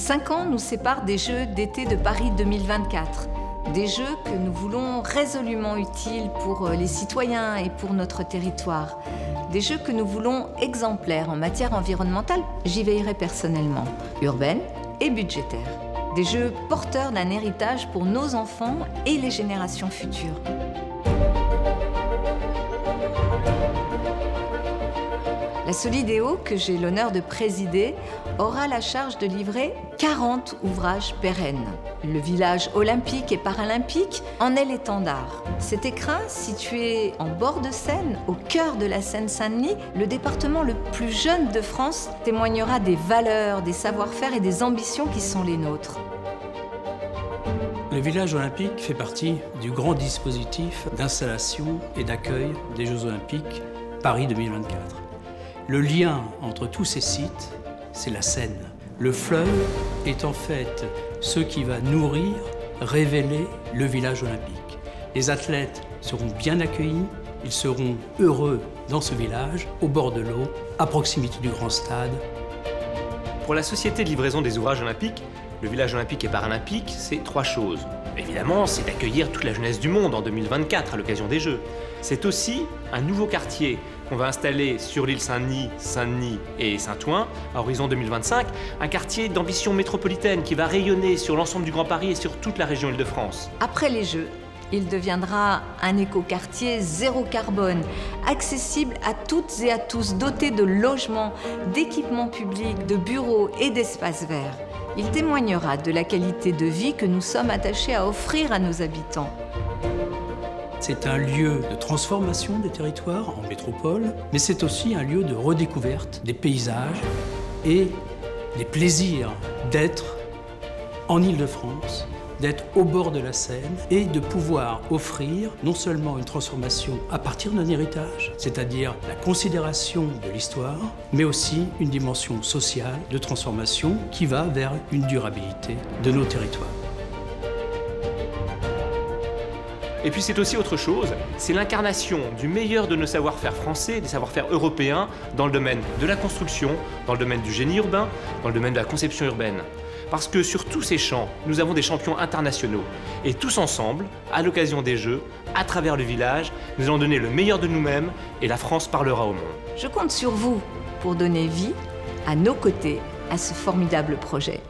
5 ans nous séparent des Jeux d'été de Paris 2024. Des Jeux que nous voulons résolument utiles pour les citoyens et pour notre territoire. Des Jeux que nous voulons exemplaires en matière environnementale, j'y veillerai personnellement, urbaine et budgétaire. Des Jeux porteurs d'un héritage pour nos enfants et les générations futures. La Solidéo, que j'ai l'honneur de présider, aura la charge de livrer 40 ouvrages pérennes. Le village olympique et paralympique en est l'étendard. Cet écrin, situé en bord de Seine, au cœur de la Seine-Saint-Denis, le département le plus jeune de France, témoignera des valeurs, des savoir-faire et des ambitions qui sont les nôtres. Le village olympique fait partie du grand dispositif d'installation et d'accueil des Jeux olympiques Paris 2024. Le lien entre tous ces sites, c'est la Seine. Le fleuve est en fait ce qui va nourrir, révéler le village olympique. Les athlètes seront bien accueillis, ils seront heureux dans ce village, au bord de l'eau, à proximité du grand stade. Pour la société de livraison des ouvrages olympiques, le village olympique et paralympique, c'est 3 choses. Évidemment, c'est d'accueillir toute la jeunesse du monde en 2024 à l'occasion des Jeux. C'est aussi un nouveau quartier qu'on va installer sur l'île Saint-Denis, Saint-Denis et Saint-Ouen à horizon 2025, un quartier d'ambition métropolitaine qui va rayonner sur l'ensemble du Grand Paris et sur toute la région Île-de-France. Après les Jeux, il deviendra un écoquartier zéro carbone, accessible à toutes et à tous, doté de logements, d'équipements publics, de bureaux et d'espaces verts. Il témoignera de la qualité de vie que nous sommes attachés à offrir à nos habitants. C'est un lieu de transformation des territoires en métropole, mais c'est aussi un lieu de redécouverte des paysages et des plaisirs d'être en Île-de-France, d'être au bord de la Seine et de pouvoir offrir non seulement une transformation à partir d'un héritage, c'est-à-dire la considération de l'histoire, mais aussi une dimension sociale de transformation qui va vers une durabilité de nos territoires. Et puis c'est aussi autre chose, c'est l'incarnation du meilleur de nos savoir-faire français, des savoir-faire européens dans le domaine de la construction, dans le domaine du génie urbain, dans le domaine de la conception urbaine. Parce que sur tous ces champs, nous avons des champions internationaux. Et tous ensemble, à l'occasion des Jeux, à travers le village, nous allons donner le meilleur de nous-mêmes et la France parlera au monde. Je compte sur vous pour donner vie à nos côtés à ce formidable projet.